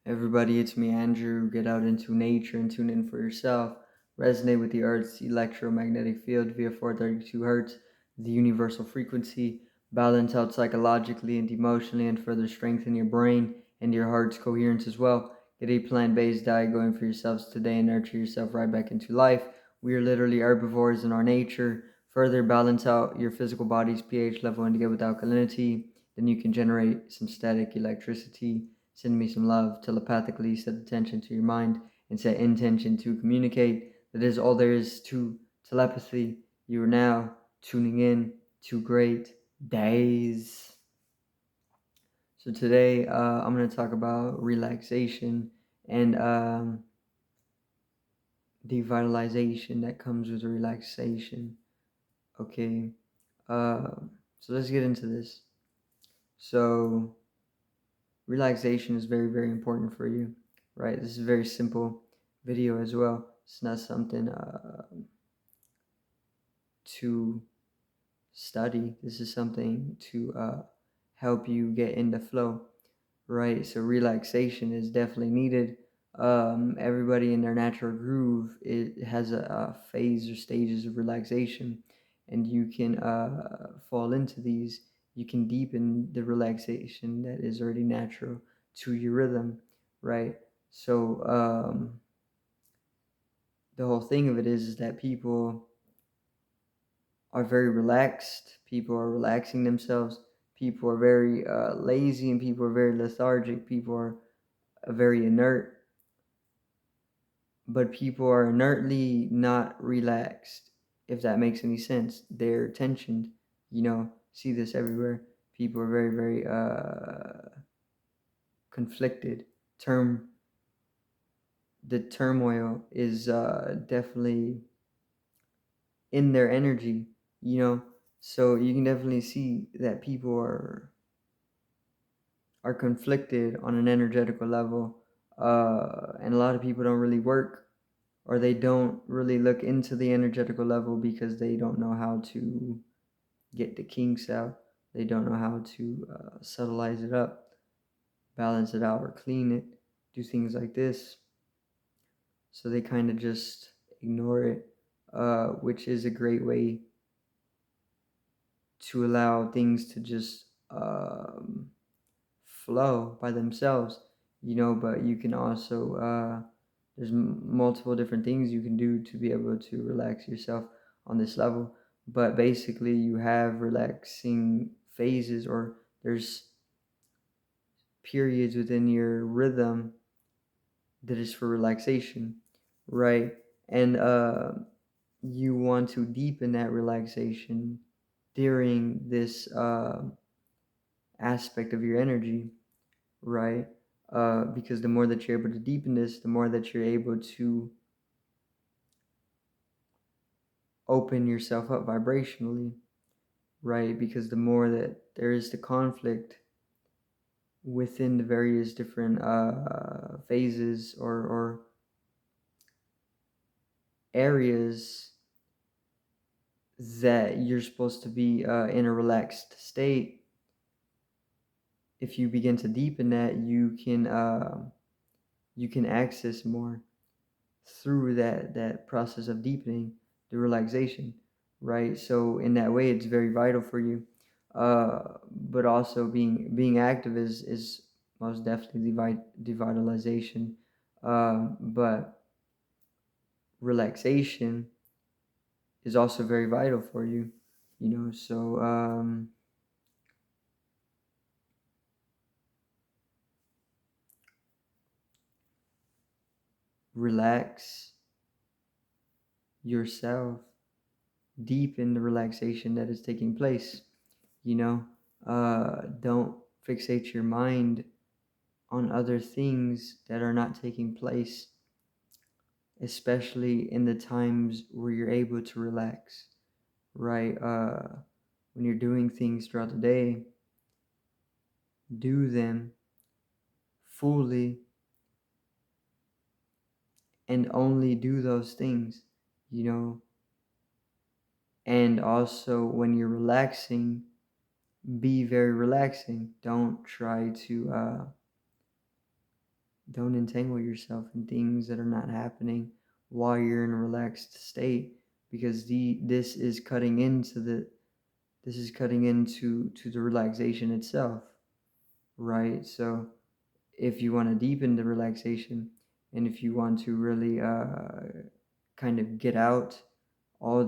Everybody, it's me, Andrew. Get out into nature and tune in for yourself. Resonate with the Earth's electromagnetic field via 432 Hertz, the universal frequency. Balance out psychologically and emotionally, and further strengthen your brain and your heart's coherence as well. Get a plant-based diet going for yourselves today and nurture yourself right back into life. We are literally herbivores in our nature. Further balance out your physical body's pH level and to get with alkalinity. Then you can generate some static electricity. Send me some love telepathically. Set attention to your mind and set intention to communicate. That is all there is to telepathy. You are now tuning in to great days. So today I'm going to talk about relaxation and devitalization that comes with relaxation. Okay, so let's get into this. So relaxation is very, very important for you, right? This is a very simple video as well. It's not something to study. This is something to help you get in the flow, right? So relaxation is definitely needed. Everybody in their natural groove, it has a phase or stages of relaxation, and you can fall into these. You can deepen the relaxation that is already natural to your rhythm, right? So the whole thing of it is that people are very relaxed. People are relaxing themselves. People are very lazy, and people are very lethargic. People are very inert, but people are inertly not relaxed, if that makes any sense. They're tensioned, see this everywhere. People are very, very conflicted. Term The turmoil is definitely in their energy, you know. So you can definitely see that people are conflicted on an energetical level, and a lot of people don't really work, or they don't really look into the energetical level because they don't know how to get the kinks out. They don't know how to subtleize it up, balance it out, or clean it, do things like this. So they kind of just ignore it, which is a great way to allow things to just flow by themselves, but you can also, there's multiple different things you can do to be able to relax yourself on this level. But basically, you have relaxing phases, or there's periods within your rhythm that is for relaxation, right? And you want to deepen that relaxation during this aspect of your energy, right? Because the more that you're able to deepen this, the more that you're able to open yourself up vibrationally, right? Because the more that there is the conflict within the various different phases or areas that you're supposed to be in a relaxed state, if you begin to deepen that, you can access more through that process of deepening the relaxation, right? So in that way, it's very vital for you. But also being active is most definitely devitalization. But relaxation is also very vital for you, So relax yourself, deepen the relaxation that is taking place. Don't fixate your mind on other things that are not taking place, especially in the times where you're able to relax, right? When you're doing things throughout the day, do them fully and only do those things, you know. And also, when you're relaxing, be very relaxing. Don't try to don't entangle yourself in things that are not happening while you're in a relaxed state, because this is cutting into the relaxation itself, right? So if you want to deepen the relaxation, and if you want to really kind of get out all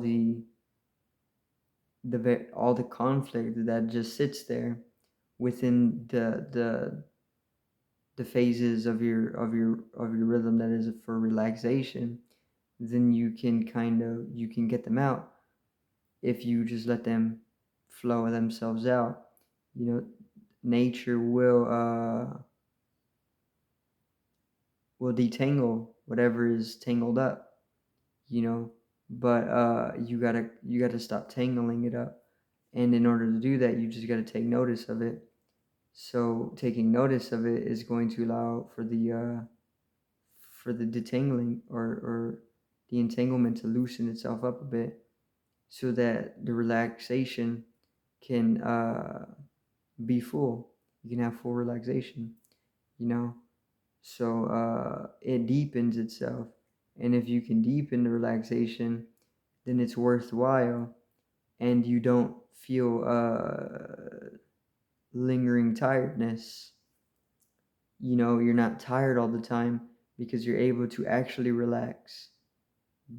all the conflict that just sits there within the phases of your rhythm that is for relaxation, then you can get them out if you just let them flow themselves out. You know, nature will detangle whatever is tangled up, you know, but you gotta stop tangling it up. And in order to do that, you just gotta take notice of it. So taking notice of it is going to allow for the detangling, or the entanglement, to loosen itself up a bit, so that the relaxation can be full. You can have full relaxation, you know. So it deepens itself, and if you can deepen the relaxation, then it's worthwhile, and you don't feel lingering tiredness. You know, you're not tired all the time because you're able to actually relax.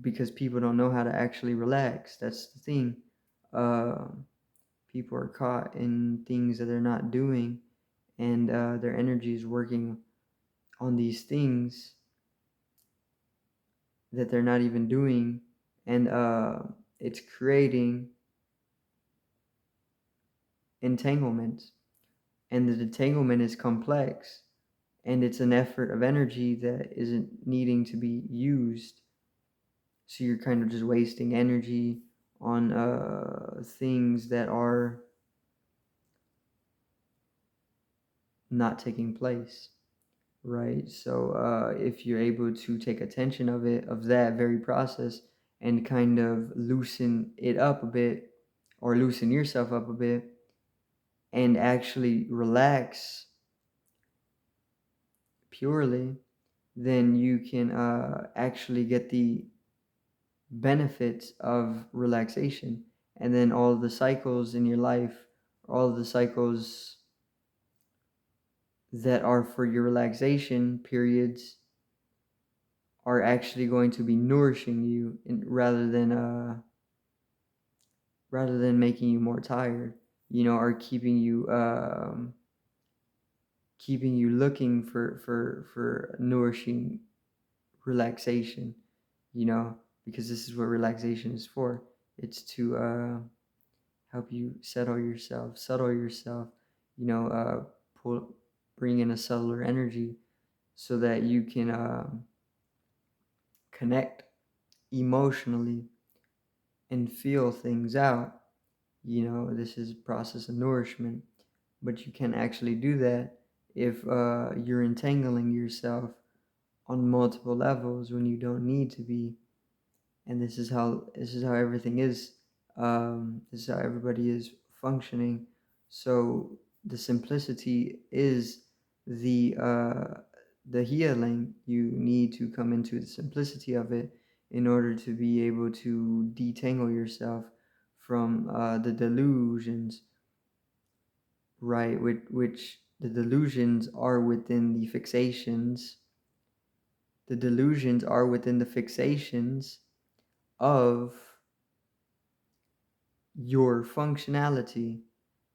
Because people don't know how to actually relax. That's the thing. Uh, People are caught in things that they're not doing, and their energy is working on these things that they're not even doing, and it's creating entanglement. And the entanglement is complex, and it's an effort of energy that isn't needing to be used. So you're kind of just wasting energy on things that are not taking place, right? So if you're able to take attention of that very process, and kind of loosen it up a bit, or loosen yourself up a bit, and actually relax purely, then you can actually get the benefits of relaxation. And then all the cycles in your life, all the cycles that are for your relaxation periods, are actually going to be nourishing you, rather than making you more tired, you know, or keeping you looking for nourishing relaxation, you know, because this is what relaxation is for. It's to help you settle yourself, you know, pull bring in a subtler energy, so that you can connect emotionally and feel things out. You know, this is a process of nourishment, but you can actually do that if you're entangling yourself on multiple levels when you don't need to be. And this is how everything is. This is how everybody is functioning. So the simplicity is the uh, the healing. You need to come into the simplicity of it in order to be able to detangle yourself from the delusions, right? Which the delusions are within the fixations. The delusions are within the fixations of your functionality.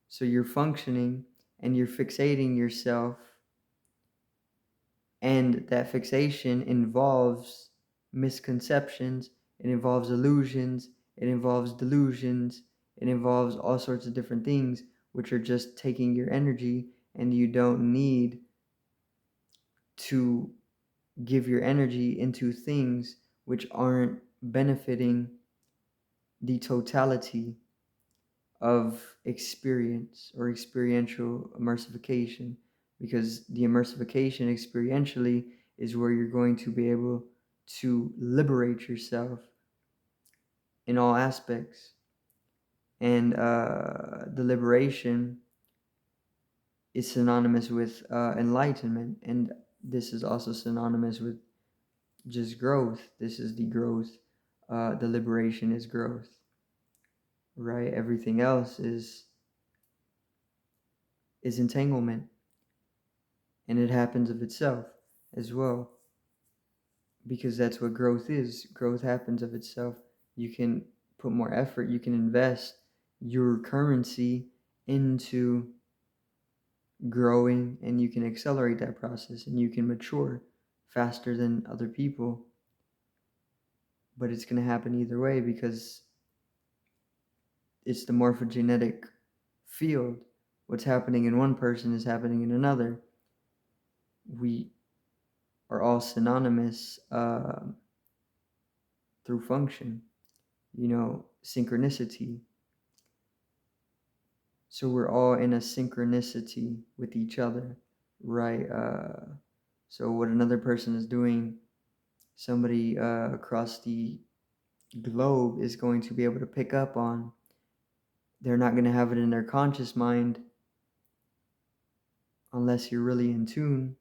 So you're functioning, and you're fixating yourself, and that fixation involves misconceptions, it involves illusions, it involves delusions, it involves all sorts of different things, which are just taking your energy, and you don't need to give your energy into things which aren't benefiting the totality of experience or experiential immersification, because the immersification experientially is where you're going to be able to liberate yourself in all aspects. And the liberation is synonymous with enlightenment. And this is also synonymous with just growth. This is the growth. The liberation is growth, right? Everything else is entanglement, and it happens of itself as well, because that's what growth is. Growth happens of itself. You can put more effort, you can invest your currency into growing, and you can accelerate that process, and you can mature faster than other people. But it's going to happen either way, because it's the morphogenetic field. What's happening in one person is happening in another. We are all synonymous through function, synchronicity. So we're all in a synchronicity with each other, right? So what another person is doing, somebody across the globe is going to be able to pick up on. They're not going to have it in their conscious mind unless you're really in tune,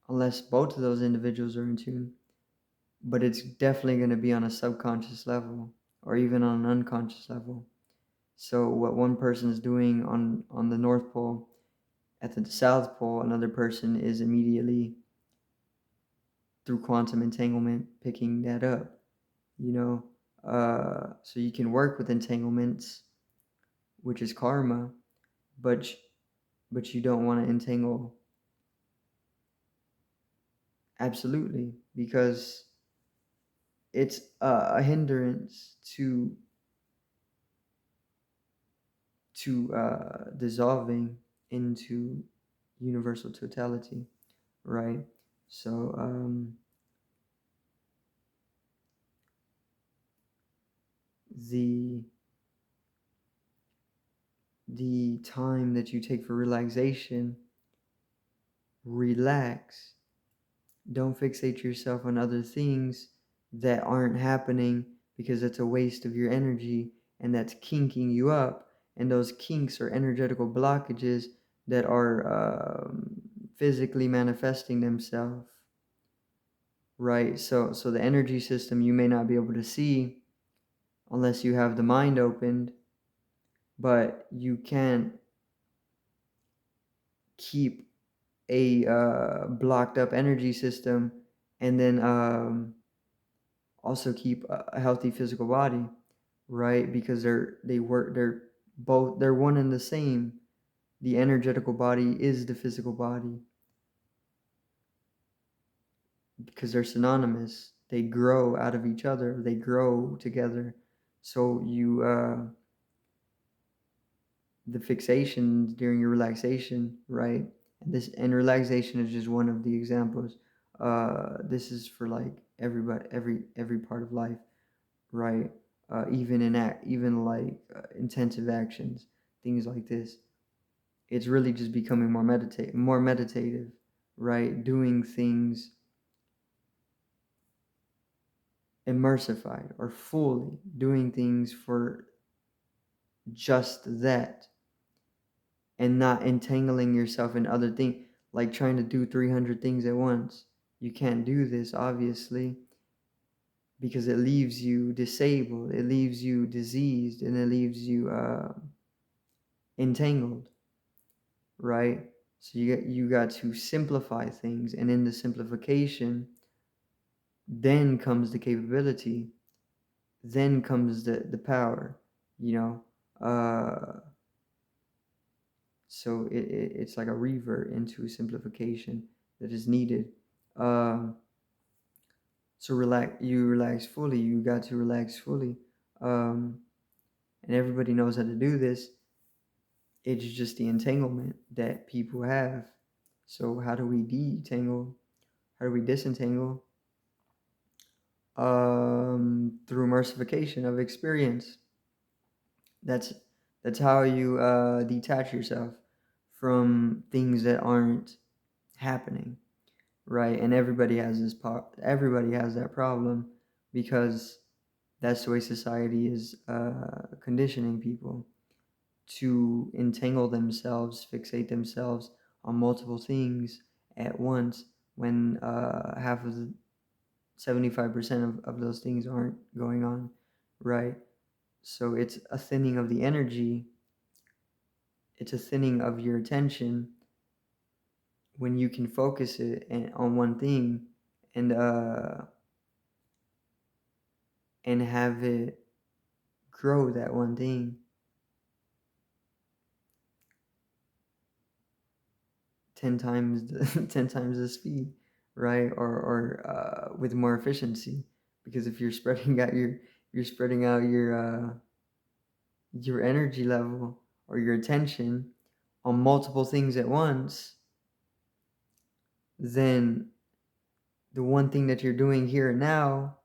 unless both of those individuals are in tune. But it's definitely going to be on a subconscious level, or even on an unconscious level. So what one person is doing on the North Pole, at the South Pole, another person is immediately, through quantum entanglement, picking that up. So you can work with entanglements, which is karma, but you don't want to entangle absolutely, because it's a hindrance to dissolving into universal totality, right? So the time that you take for relaxation, relax. Don't fixate yourself on other things that aren't happening, because it's a waste of your energy, and that's kinking you up. And those kinks are energetical blockages that are physically manifesting themselves, right? So the energy system you may not be able to see unless you have the mind opened, but you can keep a blocked up energy system, and then also keep a healthy physical body, right? Because they're one and the same. The energetical body is the physical body, because they're synonymous. They grow out of each other. They grow together. So the fixations during your relaxation, right? And relaxation is just one of the examples. This is for like everybody, every part of life, right? Even like intensive actions, things like this. It's really just becoming more meditative, right? Doing things immersified, or fully doing things for just that, and not entangling yourself in other things, like trying to do 300 things at once. You can't do this, obviously, because it leaves you disabled, it leaves you diseased, and it leaves you entangled, right? So you got to simplify things, and in the simplification, then comes the capability, then comes the power, you know. So it's like a revert into simplification that is needed. Um, so relax fully. You got to relax fully, um, and everybody knows how to do this. It's just the entanglement that people have. So how do we detangle? How do we disentangle? Through immersification of experience. That's that's how you detach yourself from things that aren't happening, right? And everybody has that problem, because that's the way society is conditioning people. to entangle themselves, fixate themselves on multiple things at once when half of the 75% of those things aren't going on, right? So it's a thinning of the energy, it's a thinning of your attention when you can focus it on one thing and and have it grow that one thing 10 times the 10 times the speed, right? Or with more efficiency, because if you're spreading out your energy level or your attention on multiple things at once, then the one thing that you're doing here and now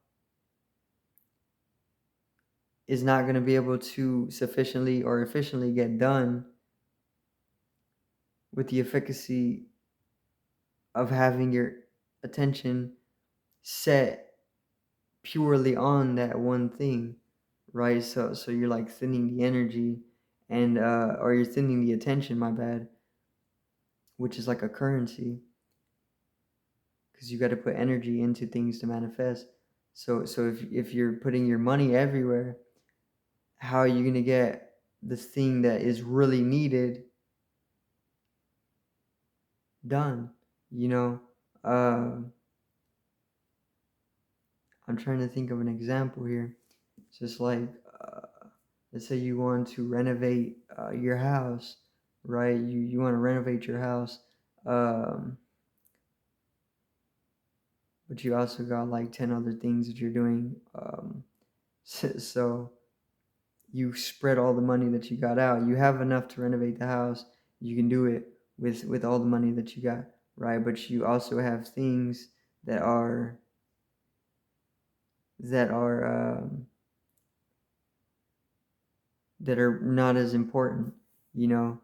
is not going to be able to sufficiently or efficiently get done with the efficacy of having your attention set purely on that one thing, right? So you're like thinning the energy and or you're thinning the attention, my bad, which is like a currency, because you got to put energy into things to manifest. So if you're putting your money everywhere, how are you going to get the thing that is really needed done? You know, uh, I'm trying to think of an example here. It's just like, let's say you want to renovate your house, right? You want to renovate your house, um, but you also got like 10 other things that you're doing. So you spread all the money that you got out. You have enough to renovate the house. You can do it with all the money that you got, right? But you also have things that are that are that are not as important, you know,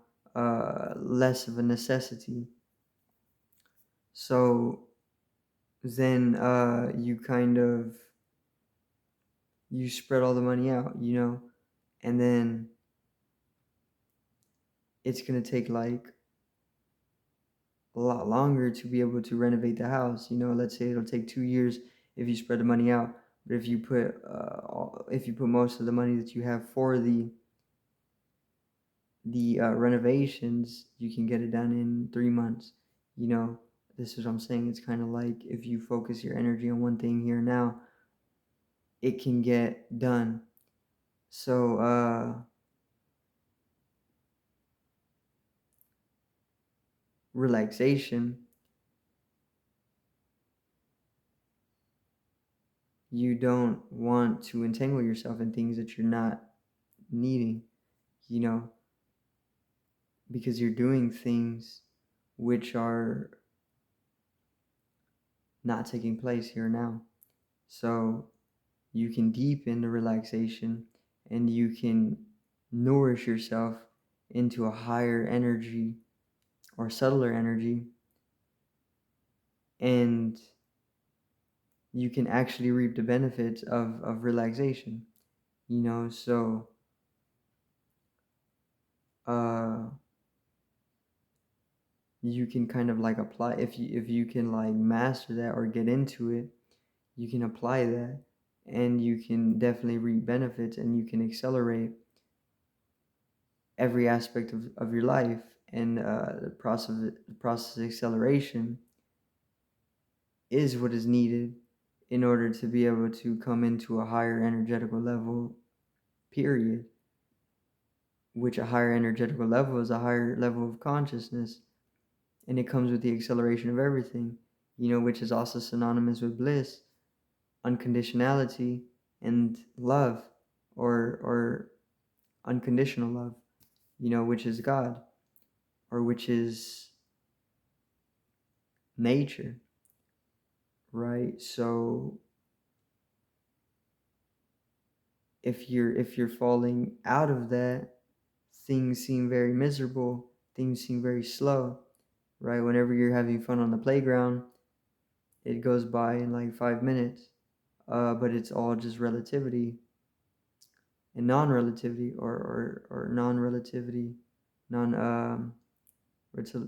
less of a necessity. So then you kind of you spread all the money out, you know, and then it's gonna take like a lot longer to be able to renovate the house. You know, let's say it'll take 2 years if you spread the money out, but if you put most of the money that you have for the renovations, you can get it done in 3 months. You know, this is what I'm saying. It's kind of like if you focus your energy on one thing here now, it can get done. So relaxation, you don't want to entangle yourself in things that you're not needing, you know, because you're doing things which are not taking place here now. So you can deepen the relaxation and you can nourish yourself into a higher energy or subtler energy, and you can actually reap the benefits of relaxation, you know. So uh you can kind of like apply, if you can like master that or get into it, you can apply that and you can definitely reap benefits and you can accelerate every aspect of your life. And the process of acceleration is what is needed in order to be able to come into a higher energetical level, period. Which a higher energetical level is a higher level of consciousness, and it comes with the acceleration of everything, you know, which is also synonymous with bliss, unconditionality, and love, or unconditional love, you know, which is God, or which is nature, right? So if you're falling out of that, things seem very miserable, things seem very slow, right? Whenever you're having fun on the playground, it goes by in like 5 minutes, but it's all just relativity. And non-relativity, or non-relativity, non it's a,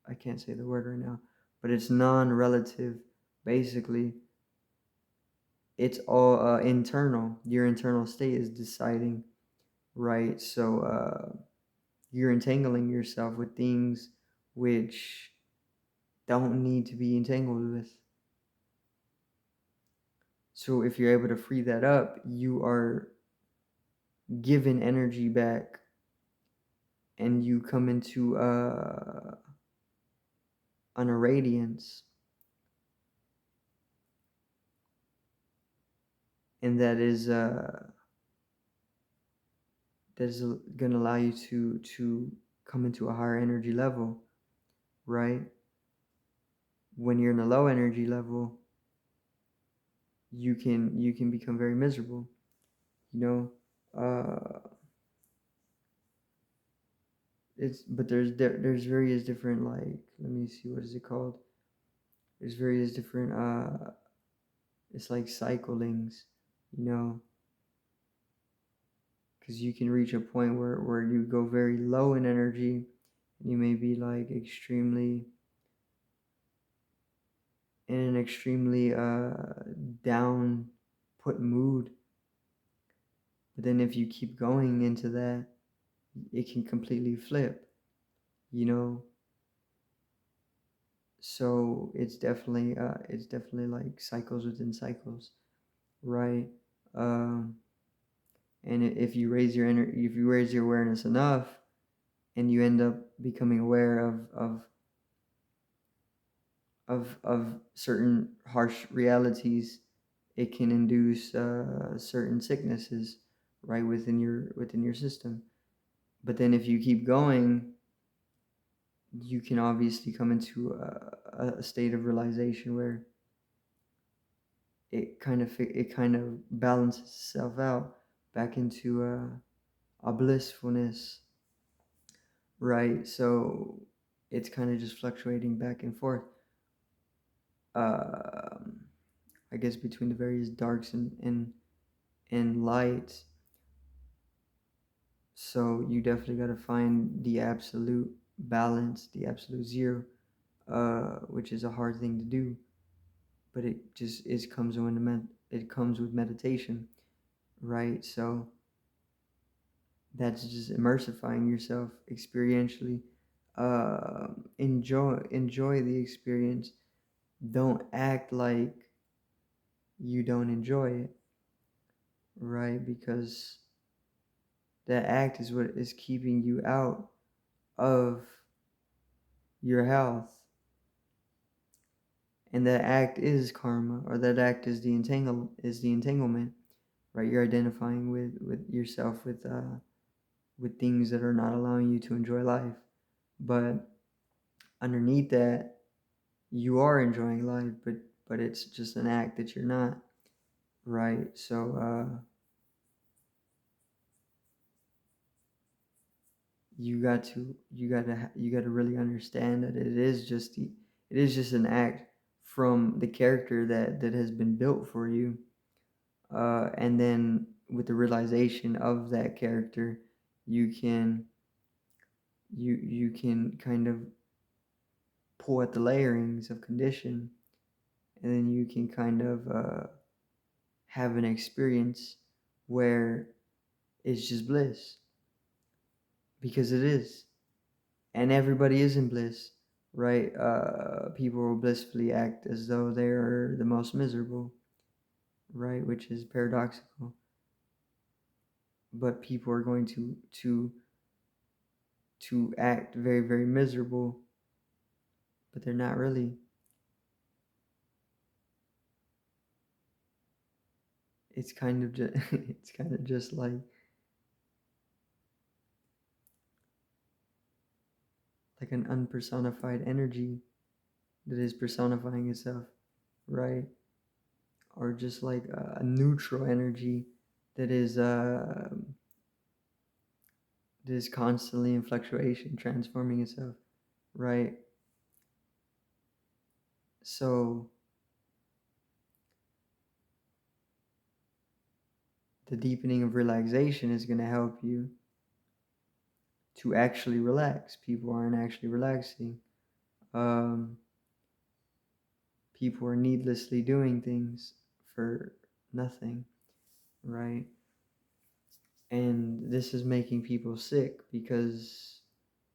I can't say the word right now, but it's non-relative. Basically, it's all internal. Your internal state is deciding, right? So you're entangling yourself with things which don't need to be entangled with. So if you're able to free that up, you are given energy back, and you come into on a radiance, and that is going to allow you to come into a higher energy level, right? When you're in a low energy level, you can become very miserable, you know. It's but there's various different, like, let me see, what is it called? There's various different it's like cyclings, you know, because you can reach a point where you go very low in energy, and you may be like extremely in an extremely down put mood. But then if you keep going into that, it can completely flip, you know. So it's definitely like cycles within cycles, right? um and if you raise your if you raise your awareness enough, and you end up becoming aware of certain harsh realities, it can induce certain sicknesses, right, within your system. But then if you keep going, you can obviously come into a state of realization where it kind of balances itself out back into a blissfulness, right? So it's kind of just fluctuating back and forth. Um, I guess between the various darks and lights. So you definitely got to find the absolute balance, the absolute zero, which is a hard thing to do, but it just is comes when it comes with meditation, right? So that's just immersifying yourself experientially. Enjoy the experience. Don't act like you don't enjoy it, right? Because that act is what is keeping you out of your health, and that act is karma, or that act is the entanglement, right? You're identifying with yourself with things that are not allowing you to enjoy life, but underneath that, you are enjoying life, but it's just an act that you're not, right? So you got to really understand that it is just an act from the character that has been built for you, and then with the realization of that character, you can you can kind of pull at the layerings of condition, and then you can kind of have an experience where it's just bliss, because it is. And everybody is in bliss, right? People will blissfully act as though they are the most miserable, right? Which is paradoxical. But people are going to act very, very miserable, but they're not really. It's kind of just it's kind of just like an unpersonified energy that is personifying itself, right? Or just like a neutral energy that is constantly in fluctuation, transforming itself, right? So the deepening of relaxation is going to help you to actually relax. People aren't actually relaxing. Um, People are needlessly doing things for nothing, right? And this is making people sick because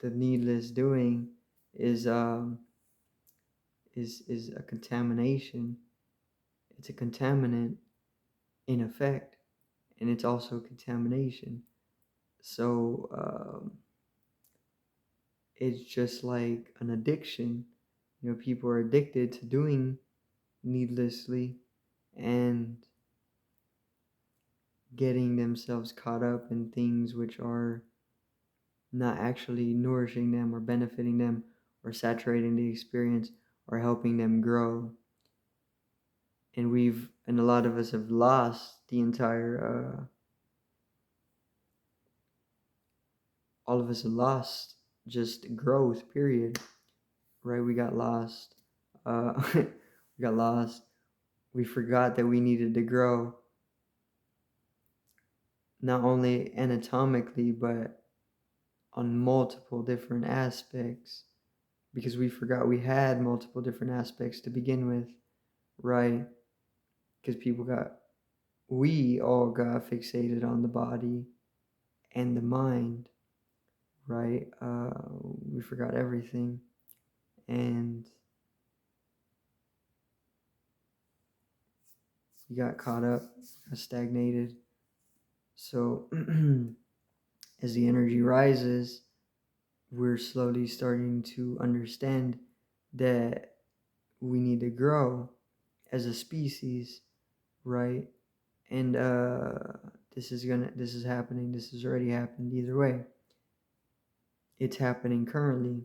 the needless doing is is a contamination. It's a contaminant in effect, and it's also contamination. So it's just like an addiction. People are addicted to doing needlessly and getting themselves caught up in things which are not actually nourishing them or benefiting them or saturating the experience or helping them grow. And a lot of us have lost the entire all of us have lost just growth, period. Right? We got lost. We got lost. We forgot that we needed to grow, not only anatomically, but on multiple different aspects, because we forgot we had multiple different aspects to begin with, right? Because we all got fixated on the body and the mind, right? We forgot everything, and we got caught up, stagnated. So as the energy rises, we're slowly starting to understand that we need to grow as a species, right? And this is happening. This has already happened. Either way, it's happening currently.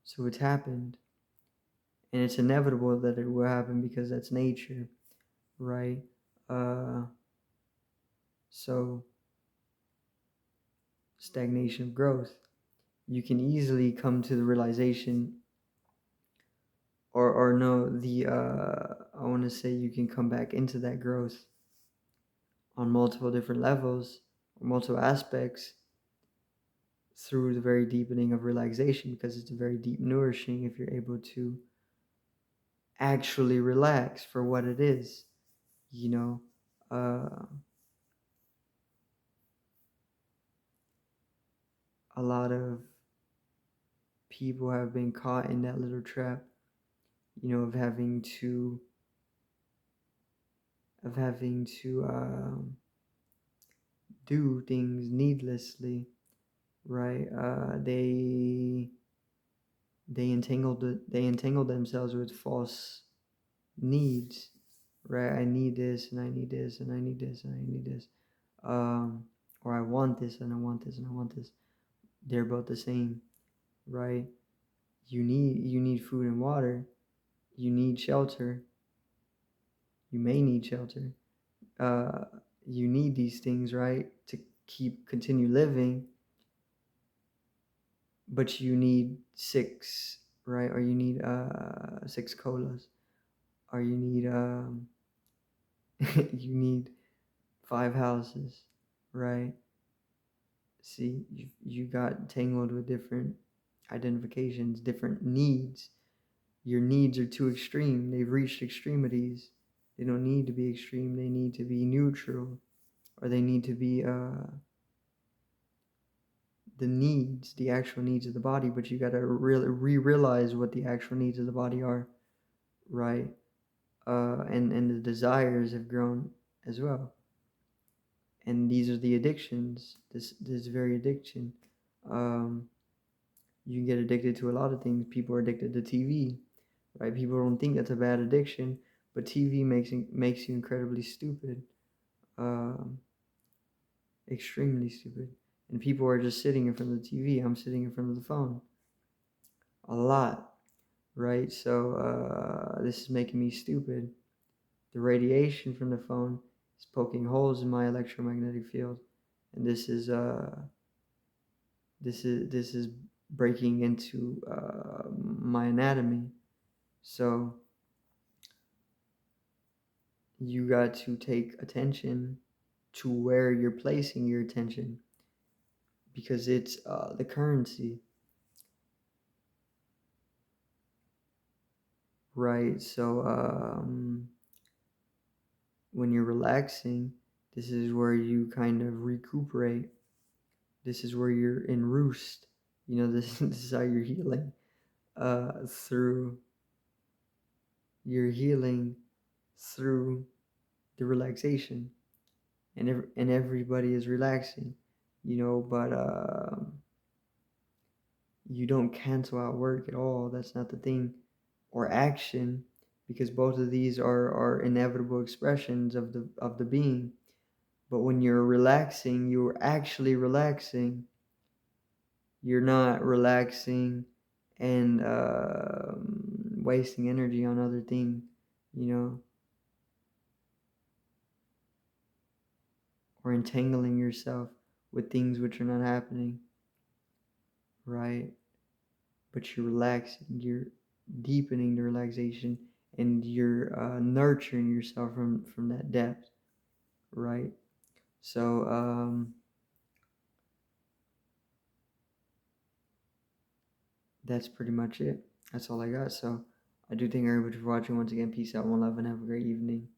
So it's happened, and it's inevitable that it will happen because that's nature, right? Uh, so stagnation of growth. You can easily come to the realization, or no, the I want to say you can come back into that growth on multiple different levels or multiple aspects through the very deepening of relaxation, because it's a very deep nourishing if you're able to actually relax for what it is, you know. A lot of people have been caught in that little trap, of having to do things needlessly, right? They entangled themselves with false needs, right? I need this and I need this and I need this and I need this, or I want this and I want this and I want this. They're both the same, right? You need food and water. You need shelter. You may need shelter. Uh, you need these things, right, to continue living. But you need six, right? Or you need six colas, or you need you need five houses, right? See, you got tangled with different identifications, different needs. Your needs are too extreme. They've reached extremities. They don't need to be extreme. They need to be neutral, or they need to be the actual needs of the body. But you got to really realize what the actual needs of the body are, right? And the desires have grown as well. And these are the addictions. This very addiction. Um, you can get addicted to a lot of things. People are addicted to TV, right? People don't think that's a bad addiction, but TV makes you incredibly stupid, um, extremely stupid. And people are just sitting in front of the TV. I'm sitting in front of the phone a lot, right? So this is making me stupid. The radiation from the phone is poking holes in my electromagnetic field, and this is breaking into my anatomy. So you got to take attention to where you're placing your attention, because it's the currency, right? So when you're relaxing, this is where you kind of recuperate. This is where you're in roost. This is how you're healing. Through you're healing through the relaxation, and everybody is relaxing, but you don't cancel out work at all. That's not the thing, or action, because both of these are inevitable expressions of the being. But when you're relaxing, you're actually relaxing. You're not relaxing and wasting energy on other things, you know, or entangling yourself with things which are not happening, right? But you're relaxing, you're deepening the relaxation, and you're nurturing yourself from that depth, right? So that's pretty much it. That's all I got. So I do thank everybody for watching. Once again, peace out, one love, and have a great evening.